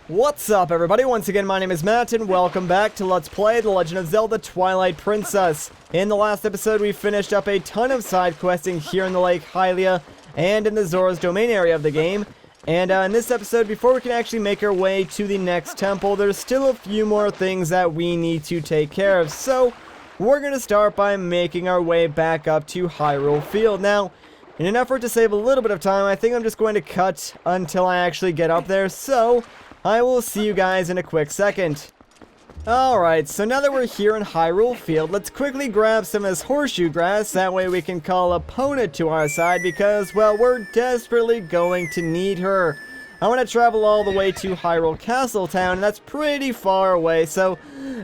What's up, everybody? Once again, my name is Matt, and welcome back to Let's Play The Legend of Zelda Twilight Princess. In the last episode, we finished up a ton of side questing here in the Lake Hylia and in the Zora's Domain area of the game. And in this episode, before we can actually make our way to the next temple, there's still a few more things that we need to take care of. So, we're going to start by making our way back up to Hyrule Field. Now, in an effort to save a little bit of time, I think I'm just going to cut until I actually get up there. So, I will see you guys in a quick second. Alright, so now that we're here in Hyrule Field, let's quickly grab some of this horseshoe grass. That way we can call Epona to our side because, well, we're desperately going to need her. I want to travel all the way to Hyrule Castle town, and that's pretty far away, so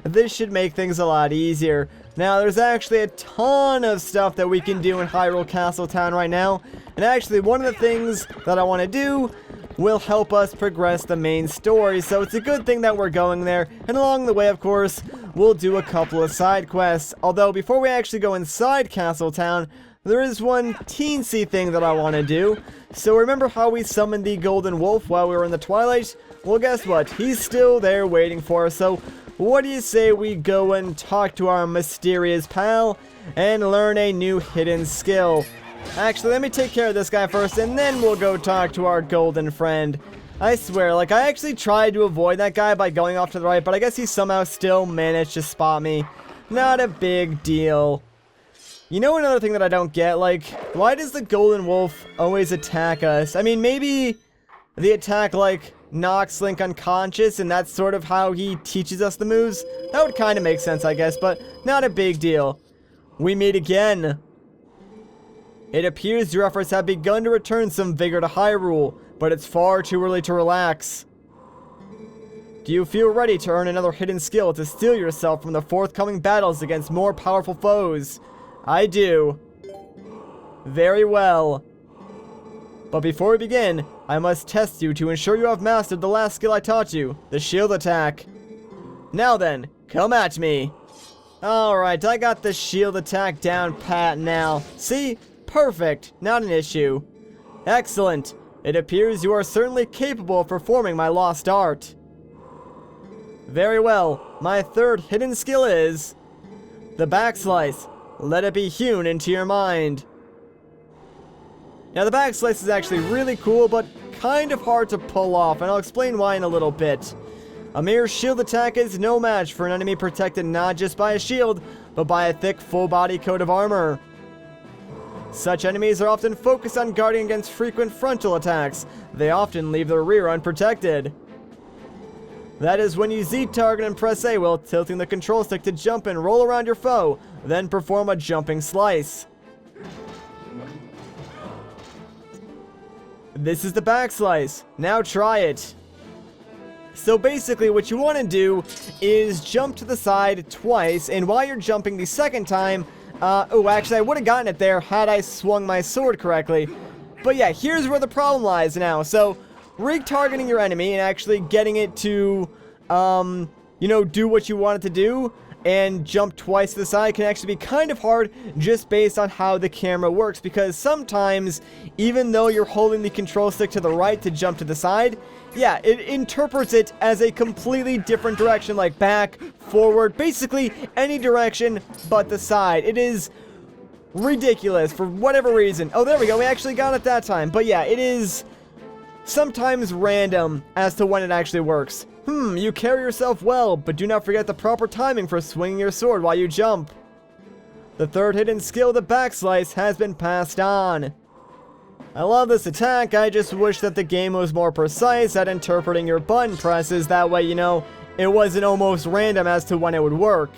this should make things a lot easier. Now, there's actually a ton of stuff that we can do in Hyrule Castle town right now, and actually one of the things that I want to do will help us progress the main story, so it's a good thing that we're going there, and along the way, of course, we'll do a couple of side quests. Although, before we actually go inside Castle Town, there is one teensy thing that I want to do. So remember how we summoned the Golden Wolf while we were in the Twilight? Well, guess what? He's still there waiting for us, so what do you say we go and talk to our mysterious pal and learn a new hidden skill? Actually, let me take care of this guy first, and then we'll go talk to our golden friend. I swear, like, I actually tried to avoid that guy by going off to the right, but I guess he somehow still managed to spot me. Not a big deal. You know another thing that I don't get? Like, why does the Golden Wolf always attack us? I mean, maybe the attack, like, knocks Link unconscious, and that's sort of how he teaches us the moves? That would kind of make sense, I guess, but not a big deal. We meet again. It appears your efforts have begun to return some vigor to Hyrule, but it's far too early to relax. Do you feel ready to earn another hidden skill to steel yourself from the forthcoming battles against more powerful foes? I do. Very well. But before we begin, I must test you to ensure you have mastered the last skill I taught you, the shield attack. Now then, come at me. Alright, I got the shield attack down pat now. See? Perfect, not an issue. Excellent. It appears you are certainly capable of performing my lost art. Very well. My third hidden skill is the backslice. Let it be hewn into your mind. Now the backslice is actually really cool, but kind of hard to pull off, and I'll explain why in a little bit. A mere shield attack is no match for an enemy protected not just by a shield, but by a thick full body coat of armor. Such enemies are often focused on guarding against frequent frontal attacks. They often leave their rear unprotected. That is when you Z-target and press A while tilting the control stick to jump and roll around your foe, then perform a jumping slice. This is the backslice. Now try it. So basically what you want to do is jump to the side twice, and while you're jumping the second time, oh, actually, I would have gotten it there had I swung my sword correctly. But yeah, here's where the problem lies now. So, retargeting your enemy and actually getting it to, you know, do what you want it to do and jump twice to the side can actually be kind of hard just based on how the camera works. Because sometimes, even though you're holding the control stick to the right to jump to the side, yeah, it interprets it as a completely different direction, like back, forward, basically any direction but the side. It is ridiculous for whatever reason. Oh, there we go, we actually got it that time. But yeah, it is sometimes random as to when it actually works. You carry yourself well, but do not forget the proper timing for swinging your sword while you jump. The third hidden skill, the backslice, has been passed on. I love this attack, I just wish that the game was more precise at interpreting your button presses, that way, you know, it wasn't almost random as to when it would work.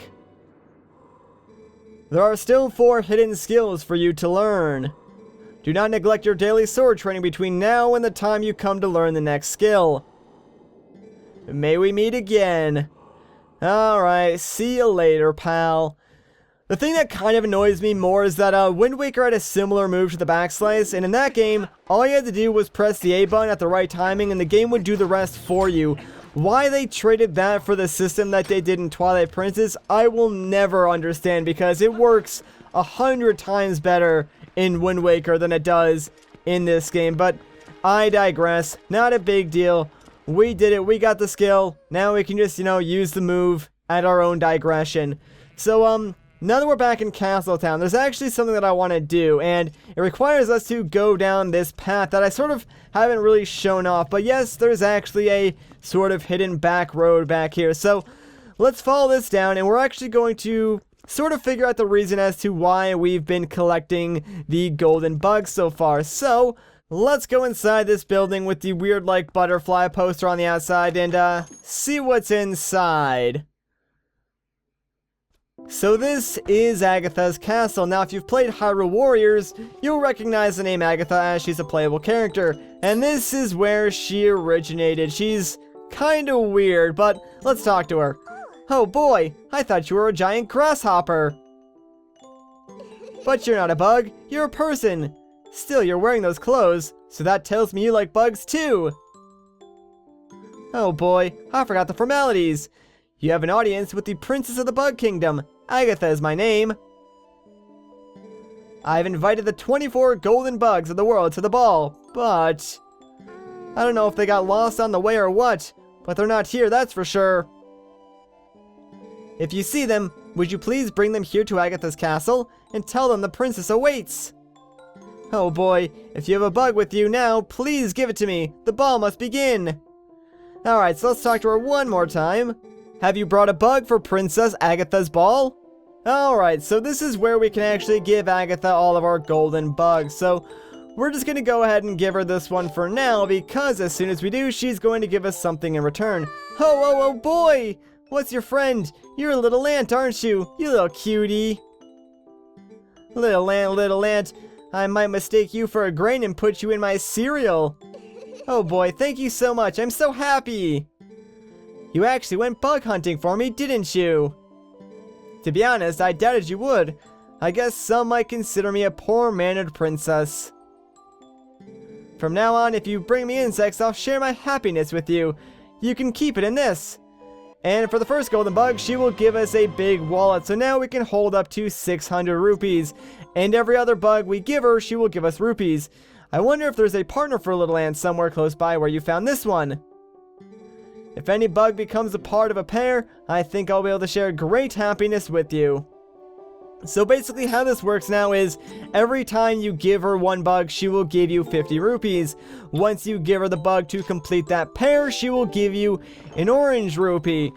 There are still 4 hidden skills for you to learn. Do not neglect your daily sword training between now and the time you come to learn the next skill. May we meet again. Alright, see you later, pal. The thing that kind of annoys me more is that Wind Waker had a similar move to the backslice, and in that game, all you had to do was press the A button at the right timing and the game would do the rest for you. Why they traded that for the system that they did in Twilight Princess, I will never understand, because it works 100 times better in Wind Waker than it does in this game. But I digress. Not a big deal. We did it. We got the skill. Now we can just, use the move at our own digression. So, now that we're back in Castletown, there's actually something that I want to do, and it requires us to go down this path that I sort of haven't really shown off. But yes, there's actually a sort of hidden back road back here. So, let's follow this down, and we're actually going to sort of figure out the reason as to why we've been collecting the golden bugs so far. So, let's go inside this building with the weird, like, butterfly poster on the outside and, see what's inside. So this is Agatha's castle. Now, if you've played Hyrule Warriors, you'll recognize the name Agatha as she's a playable character. And this is where she originated. She's kinda weird, but let's talk to her. Oh boy, I thought you were a giant grasshopper. But you're not a bug, you're a person. Still, you're wearing those clothes, so that tells me you like bugs too. Oh boy, I forgot the formalities. You have an audience with the Princess of the Bug Kingdom. Agatha is my name. I've invited the 24 golden bugs of the world to the ball, but I don't know if they got lost on the way or what, but they're not here, that's for sure. If you see them, would you please bring them here to Agatha's castle and tell them the princess awaits? Oh boy, if you have a bug with you now, please give it to me. The ball must begin. Alright, so let's talk to her one more time. Have you brought a bug for Princess Agatha's ball? Alright, so this is where we can actually give Agatha all of our golden bugs. So, we're just going to go ahead and give her this one for now, because as soon as we do, she's going to give us something in return. Oh boy! What's your friend? You're a little ant, aren't you? You little cutie. Little ant. I might mistake you for a grain and put you in my cereal. Oh boy, thank you so much. I'm so happy. You actually went bug hunting for me, didn't you? To be honest, I doubted you would. I guess some might consider me a poor-mannered princess. From now on, if you bring me insects, I'll share my happiness with you. You can keep it in this. And for the first golden bug, she will give us a big wallet, so now we can hold up to 600 rupees. And every other bug we give her, she will give us rupees. I wonder if there's a partner for Little Ant somewhere close by where you found this one. If any bug becomes a part of a pair, I think I'll be able to share great happiness with you. So basically how this works now is, every time you give her one bug, she will give you 50 rupees. Once you give her the bug to complete that pair, she will give you an orange rupee.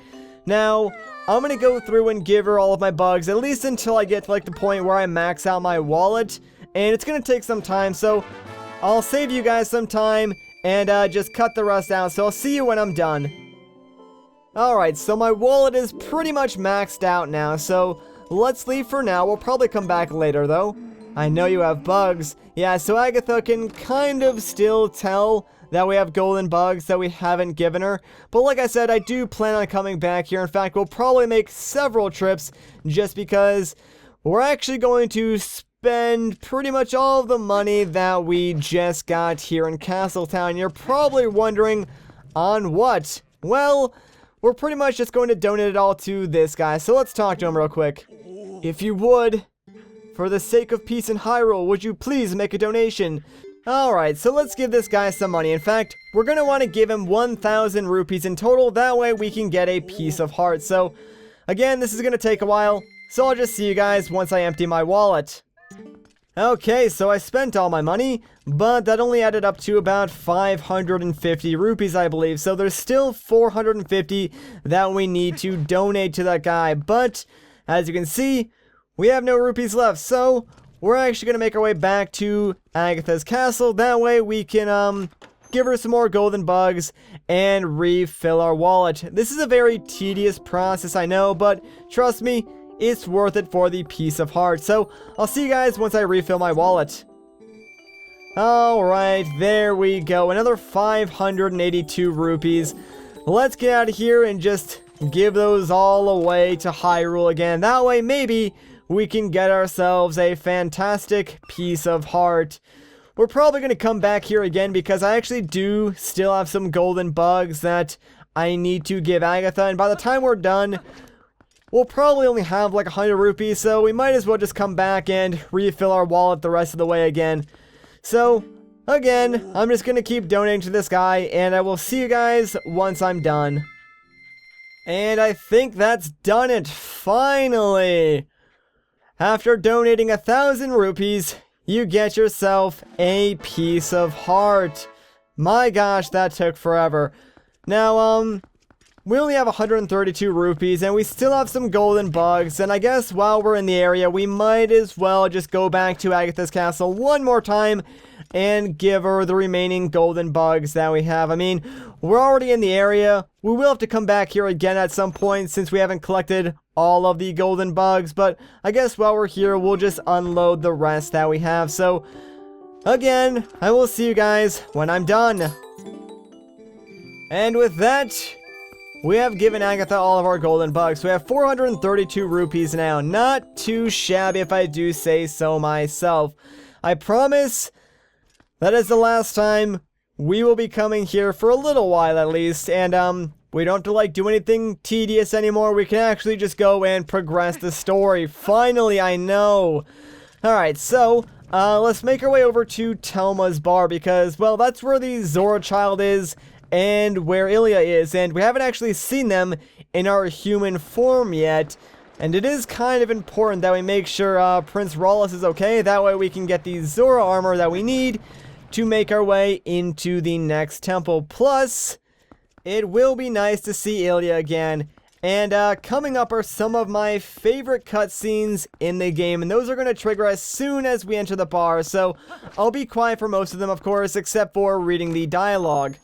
Now, I'm gonna go through and give her all of my bugs, at least until I get to like the point where I max out my wallet. And it's gonna take some time, so I'll save you guys some time and just cut the rest out. So I'll see you when I'm done. Alright, so my wallet is pretty much maxed out now, so let's leave for now. We'll probably come back later, though. I know you have bugs. Yeah, so Agatha can kind of still tell that we have golden bugs that we haven't given her. But like I said, I do plan on coming back here. In fact, we'll probably make several trips just because we're actually going to spend pretty much all of the money that we just got here in Castletown. You're probably wondering, on what? Well, we're pretty much just going to donate it all to this guy, so let's talk to him real quick. If you would, for the sake of peace in Hyrule, would you please make a donation? Alright, so let's give this guy some money. In fact, we're going to want to give him 1,000 rupees in total, that way we can get a piece of heart. So, again, this is going to take a while, so I'll just see you guys once I empty my wallet. Okay, so I spent all my money, but that only added up to about 550 rupees, I believe. So there's still 450 that we need to donate to that guy. But, as you can see, we have no rupees left. So, we're actually going to make our way back to Agatha's castle. That way we can, give her some more golden bugs and refill our wallet. This is a very tedious process, I know, but trust me, it's worth it for the piece of heart. So, I'll see you guys once I refill my wallet. Alright, there we go. Another 582 rupees. Let's get out of here and just give those all away to Hyrule again. That way, maybe we can get ourselves a fantastic piece of heart. We're probably going to come back here again because I actually do still have some golden bugs that I need to give Agatha. And by the time we're done, we'll probably only have like 100 rupees, so we might as well just come back and refill our wallet the rest of the way again. So, again, I'm just gonna keep donating to this guy, and I will see you guys once I'm done. And I think that's done it, finally! After donating 1,000 rupees, you get yourself a piece of heart. My gosh, that took forever. Now, we only have 132 rupees, and we still have some golden bugs, and I guess while we're in the area, we might as well just go back to Agatha's castle one more time and give her the remaining golden bugs that we have. I mean, we're already in the area. We will have to come back here again at some point since we haven't collected all of the golden bugs, but I guess while we're here, we'll just unload the rest that we have. So, again, I will see you guys when I'm done. And with that, we have given Agatha all of our golden bugs. We have 432 rupees now. Not too shabby if I do say so myself. I promise that is the last time we will be coming here for a little while at least. And we don't have to like do anything tedious anymore. We can actually just go and progress the story. Finally, I know. Alright, so let's make our way over to Telma's bar because, well, that's where the Zora child is and where Ilya is, and we haven't actually seen them in our human form yet, and it is kind of important that we make sure Prince Rawless is okay. That way we can get the Zora armor that we need to make our way into the next temple. Plus, it will be nice to see Ilya again. And coming up are some of my favorite cutscenes in the game, and those are going to trigger as soon as we enter the bar, so I'll be quiet for most of them, of course, except for reading the dialogue.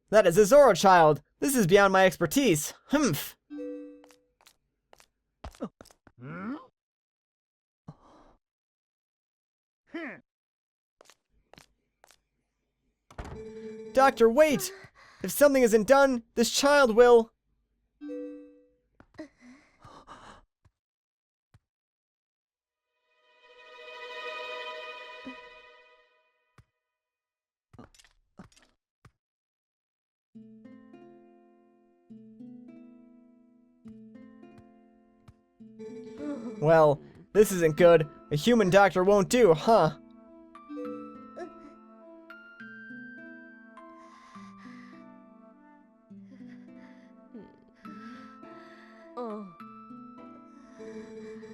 That is a Zora child. This is beyond my expertise. Humph. Doctor, wait! If something isn't done, this child will... Well, this isn't good. A human doctor won't do, huh?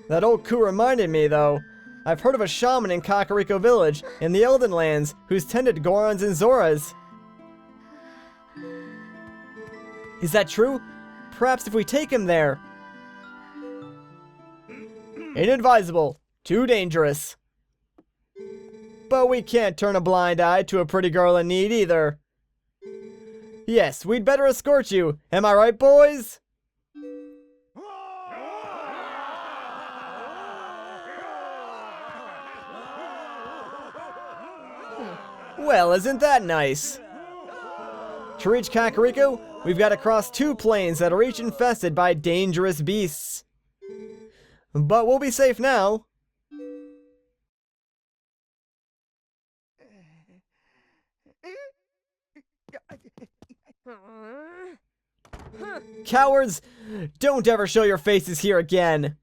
That old coup reminded me, though. I've heard of a shaman in Kakariko village, in the Elden Lands, who's tended Gorons and Zoras. Is that true? Perhaps if we take him there. Inadvisable. Too dangerous. But we can't turn a blind eye to a pretty girl in need either. Yes, we'd better escort you. Am I right, boys? Well, isn't that nice? To reach Kakariko, we've got to cross 2 plains that are each infested by dangerous beasts. But we'll be safe now. Cowards! Don't ever show your faces here again!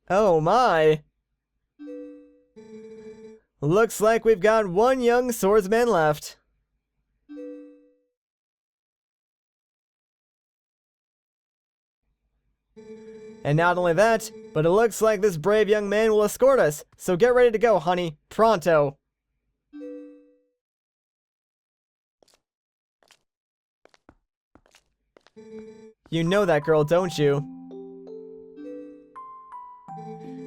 Oh my! Looks like we've got one young swordsman left. And not only that, but it looks like this brave young man will escort us, so get ready to go, honey. Pronto. You know that girl, don't you?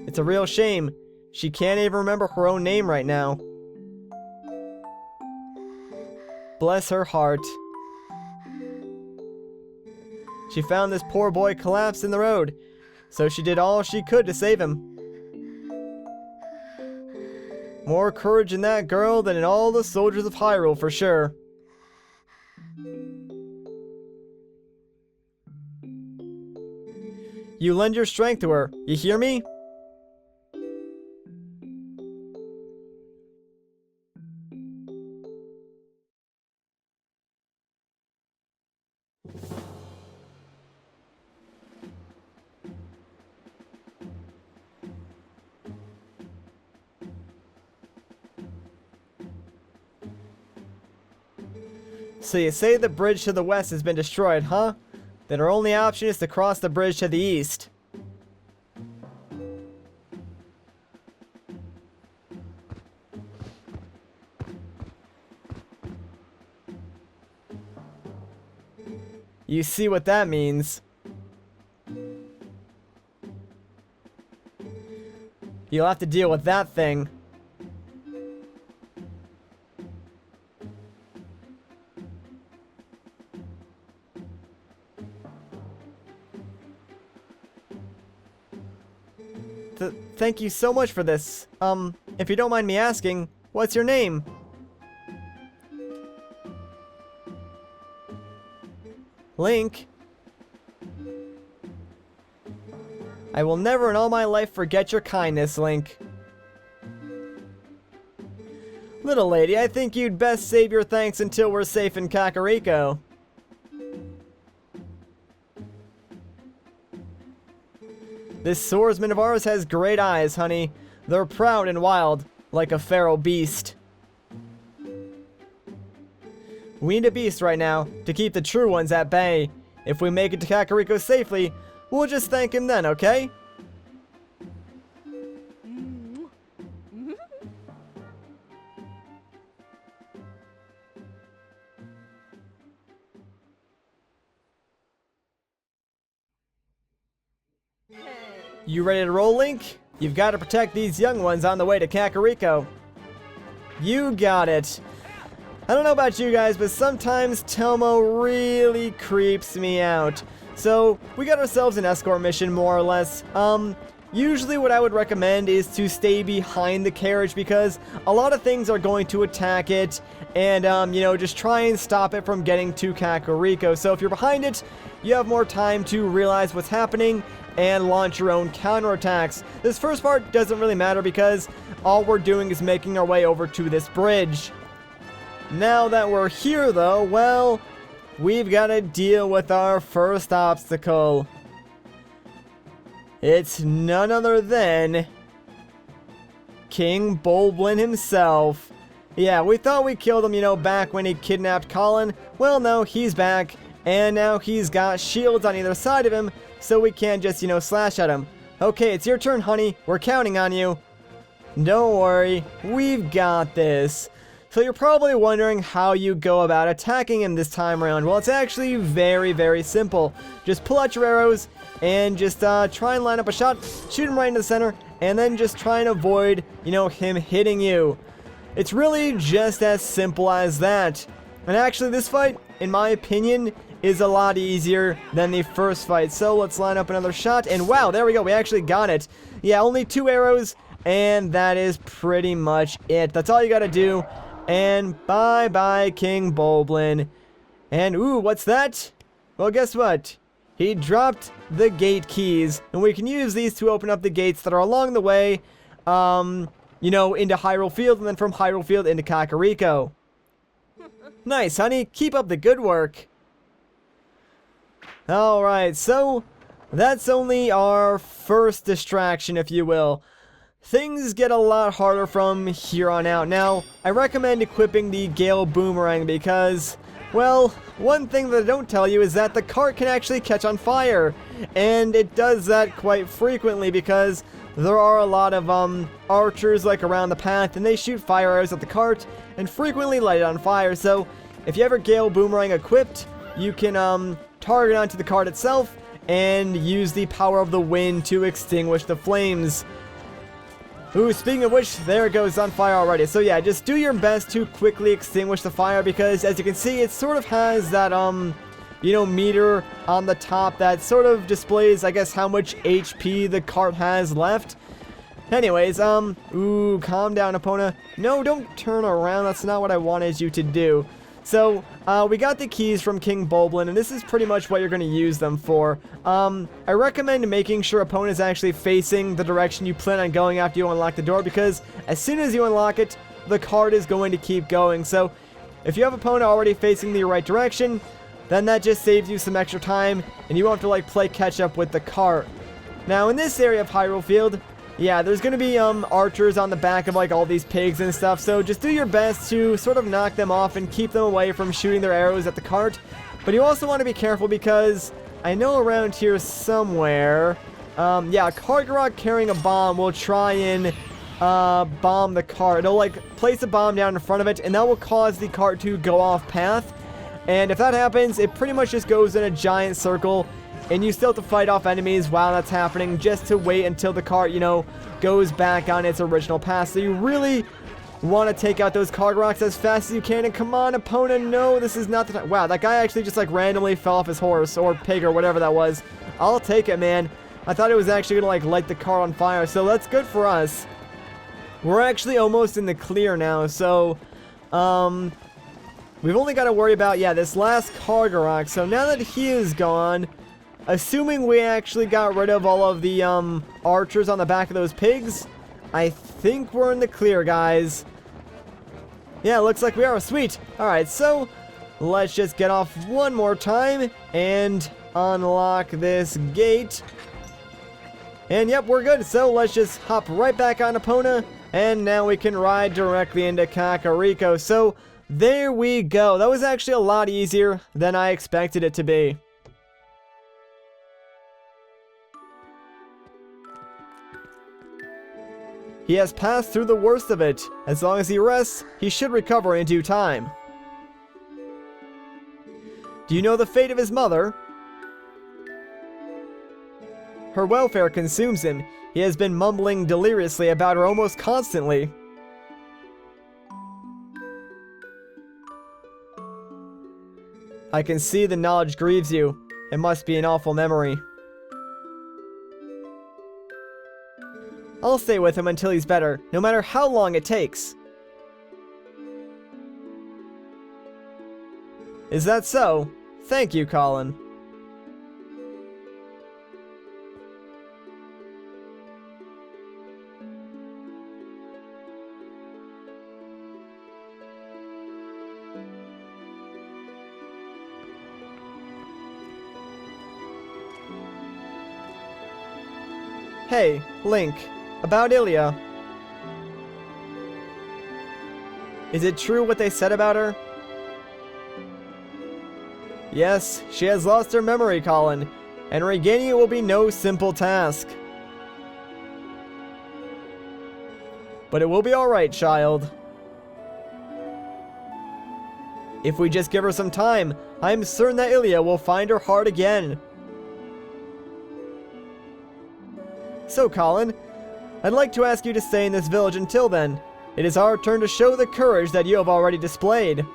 It's a real shame. She can't even remember her own name right now. Bless her heart. She found this poor boy collapsed in the road, so she did all she could to save him. More courage in that girl than in all the soldiers of Hyrule, for sure. You lend your strength to her, you hear me? So you say the bridge to the west has been destroyed, huh? Then our only option is to cross the bridge to the east. You see what that means. You'll have to deal with that thing. Thank you so much for this. If you don't mind me asking, what's your name? Link. I will never in all my life forget your kindness, Link. Little lady, I think you'd best save your thanks until we're safe in Kakariko. This swordsman of ours has great eyes, honey. They're proud and wild, like a feral beast. We need a beast right now to keep the true ones at bay. If we make it to Kakariko safely, we'll just thank him then, okay? You ready to roll, Link? You've got to protect these young ones on the way to Kakariko. You got it. I don't know about you guys, but sometimes Tomo really creeps me out. So, we got ourselves an escort mission, more or less. Usually what I would recommend is to stay behind the carriage because a lot of things are going to attack it and, you know, just try and stop it from getting to Kakariko. So if you're behind it, you have more time to realize what's happening and launch your own counterattacks. This first part doesn't really matter because all we're doing is making our way over to this bridge. Now that we're here though, well, we've got to deal with our first obstacle. It's none other than King Boblin himself. Yeah, we thought we killed him, you know, back when he kidnapped Colin. Well, no, he's back, and now he's got shields on either side of him, so we can't just, you know, slash at him. Okay, it's your turn, honey. We're counting on you. Don't worry, we've got this. So you're probably wondering how you go about attacking him this time around. Well, it's actually very, very simple. Just pull out your arrows and just try and line up a shot, shoot him right in the center, and then just try and avoid, you know, him hitting you. It's really just as simple as that. And actually, this fight, in my opinion, is a lot easier than the first fight. So let's line up another shot, and wow, there we go, we actually got it. Yeah, only 2 arrows, and that is pretty much it. That's all you gotta do. And bye-bye, King Boblin. And ooh, what's that? Well, guess what? He dropped the gate keys, and we can use these to open up the gates that are along the way, you know, into Hyrule Field, and then from Hyrule Field into Kakariko. Nice, honey. Keep up the good work. Alright, so that's only our first distraction, if you will. Things get a lot harder from here on out. Now, I recommend equipping the Gale Boomerang because, well, one thing that I don't tell you is that the cart can actually catch on fire. And it does that quite frequently because there are a lot of archers like around the path, and they shoot fire arrows at the cart and frequently light it on fire. So if you have a Gale Boomerang equipped, you can target onto the cart itself and use the power of the wind to extinguish the flames. Ooh, speaking of which, there it goes, on fire already. So yeah, just do your best to quickly extinguish the fire because, as you can see, it sort of has that, you know, meter on the top that sort of displays, I guess, how much HP the cart has left. Anyways, ooh, calm down, Epona. No, don't turn around. That's not what I wanted you to do. So, we got the keys from King Boblin, and this is pretty much what you're going to use them for. I recommend making sure Epona is actually facing the direction you plan on going after you unlock the door, because as soon as you unlock it, the cart is going to keep going. So, if you have Epona already facing the right direction, then that just saves you some extra time, and you won't have to, like, play catch-up with the cart. Now, in this area of Hyrule Field, Yeah, there's gonna be archers on the back of like all these pigs and stuff, so just do your best to sort of knock them off and keep them away from shooting their arrows at the cart. But you also want to be careful because I know around here somewhere, yeah, a Kakariko carrying a bomb will try and bomb the cart. It'll like place a bomb down in front of it, and that will cause the cart to go off path. And if that happens, it pretty much just goes in a giant circle, and you still have to fight off enemies while that's happening just to wait until the cart, you know, goes back on its original path. So you really want to take out those Kakaroks as fast as you can. And come on, opponent, no, this is not the time. Wow, that guy actually just like randomly fell off his horse or pig or whatever that was. I'll take it, man. I thought it was actually gonna like light the cart on fire, so that's good for us. We're actually almost in the clear now, so we've only got to worry about, yeah, this last Kakariko. So now that he is gone, assuming we actually got rid of all of the archers on the back of those pigs, I think we're in the clear, guys. Yeah, looks like we are. Sweet. Alright, so let's just get off one more time and unlock this gate. And yep, we're good. So let's just hop right back on Epona, and now we can ride directly into Kakariko. So there we go. That was actually a lot easier than I expected it to be. He has passed through the worst of it. As long as he rests, he should recover in due time. Do you know the fate of his mother? Her welfare consumes him. He has been mumbling deliriously about her almost constantly. I can see the knowledge grieves you. It must be an awful memory. I'll stay with him until he's better, no matter how long it takes. Is that so? Thank you, Colin. Hey, Link. About Ilia. Is it true what they said about her? Yes, she has lost her memory, Colin, and regaining it will be no simple task. But it will be alright, child. If we just give her some time, I'm certain that Ilia will find her heart again. So, Colin, I'd like to ask you to stay in this village until then. It is our turn to show the courage that you have already displayed.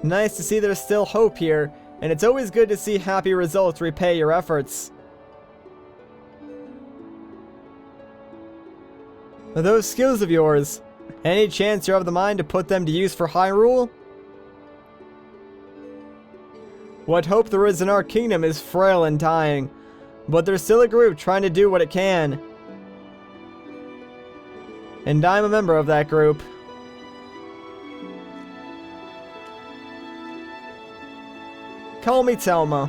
Nice to see there's still hope here, and it's always good to see happy results repay your efforts. Those skills of yours, any chance you're of the mind to put them to use for Hyrule? What hope there is in our kingdom is frail and dying, but there's still a group trying to do what it can. And I'm a member of that group. Call me Telma.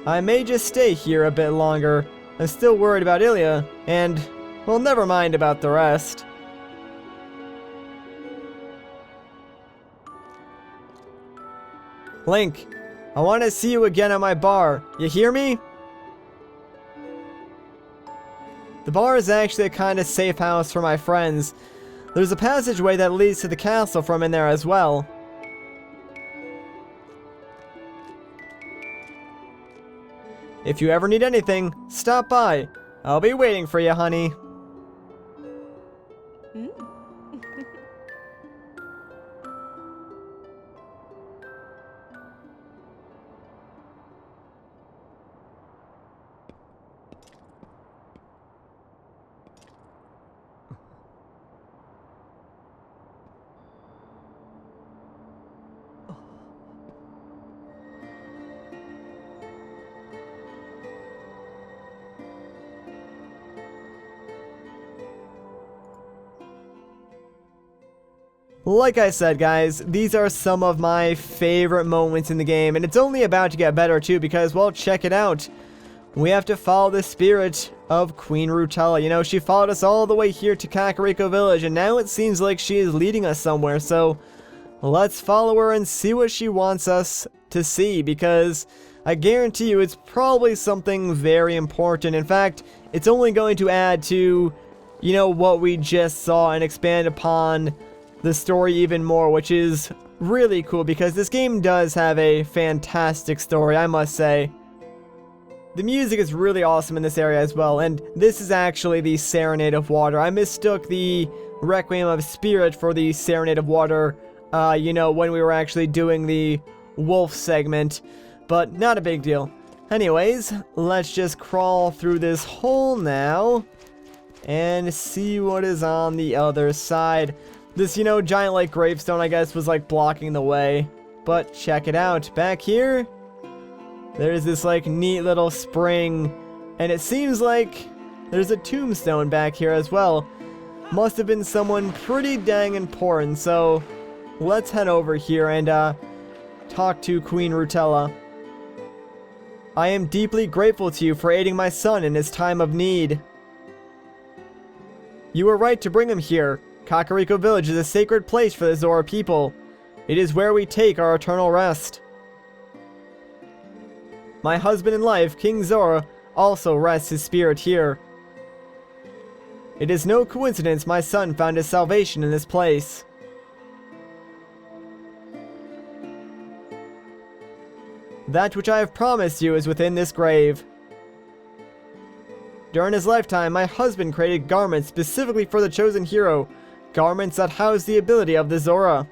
I may just stay here a bit longer. I'm still worried about Ilia, and, well, never mind about the rest. Link, I want to see you again at my bar. You hear me? The bar is actually a kind of safe house for my friends. There's a passageway that leads to the castle from in there as well. If you ever need anything, stop by. I'll be waiting for you, honey. Like I said, guys, these are some of my favorite moments in the game, and it's only about to get better too because, well, check it out. We have to follow the spirit of Queen Rutella. You know, she followed us all the way here to Kakariko Village, and now it seems like she is leading us somewhere, so let's follow her and see what she wants us to see, because I guarantee you it's probably something very important. In fact, it's only going to add to, you know, what we just saw and expand upon the story even more, which is really cool because this game does have a fantastic story, I must say. The music is really awesome in this area as well, and this is actually the Serenade of Water. I mistook the Requiem of Spirit for the Serenade of Water, you know, when we were actually doing the wolf segment, but not a big deal. Anyways, let's just crawl through this hole now and see what is on the other side. This, you know, giant, like, gravestone, I guess, was, like, blocking the way. But check it out. Back here, there's this, like, neat little spring. And it seems like there's a tombstone back here as well. Must have been someone pretty dang important. So, let's head over here and, talk to Queen Rutella. I am deeply grateful to you for aiding my son in his time of need. You were right to bring him here. Kakariko Village is a sacred place for the Zora people. It is where we take our eternal rest. My husband in life, King Zora, also rests his spirit here. It is no coincidence my son found his salvation in this place. That which I have promised you is within this grave. During his lifetime, my husband created garments specifically for the chosen hero. Garments that house the ability of the Zora.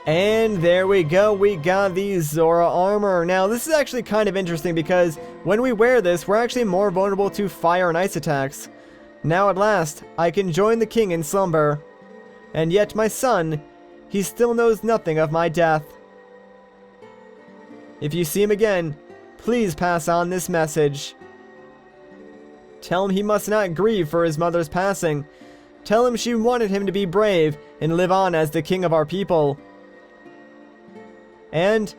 And there we go, we got the Zora armor. Now, this is actually kind of interesting because when we wear this, we're actually more vulnerable to fire and ice attacks. Now at last, I can join the king in slumber. And yet my son, he still knows nothing of my death. If you see him again, please pass on this message. Tell him he must not grieve for his mother's passing. Tell him she wanted him to be brave and live on as the king of our people. And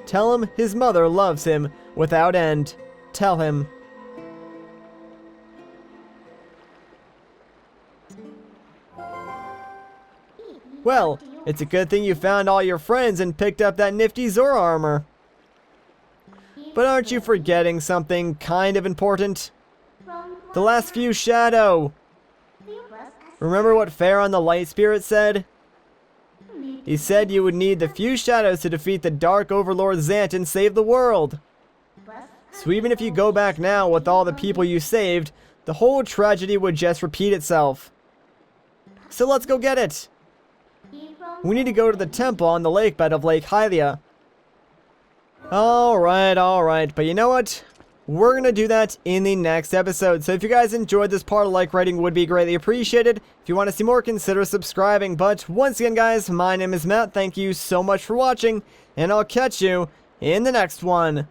tell him his mother loves him without end. Tell him. Well, it's a good thing you found all your friends and picked up that nifty Zora armor. But aren't you forgetting something kind of important? The last few shadow! Remember what Pharaoh the Light Spirit said? He said you would need the few shadows to defeat the Dark Overlord Zant and save the world. So even if you go back now with all the people you saved, the whole tragedy would just repeat itself. So let's go get it! We need to go to the temple on the lake bed of Lake Hylia. Alright, but you know what? We're gonna do that in the next episode. So if you guys enjoyed this part, a like rating would be greatly appreciated. If you want to see more, consider subscribing. But once again, guys, my name is Matt. Thank you so much for watching, and I'll catch you in the next one.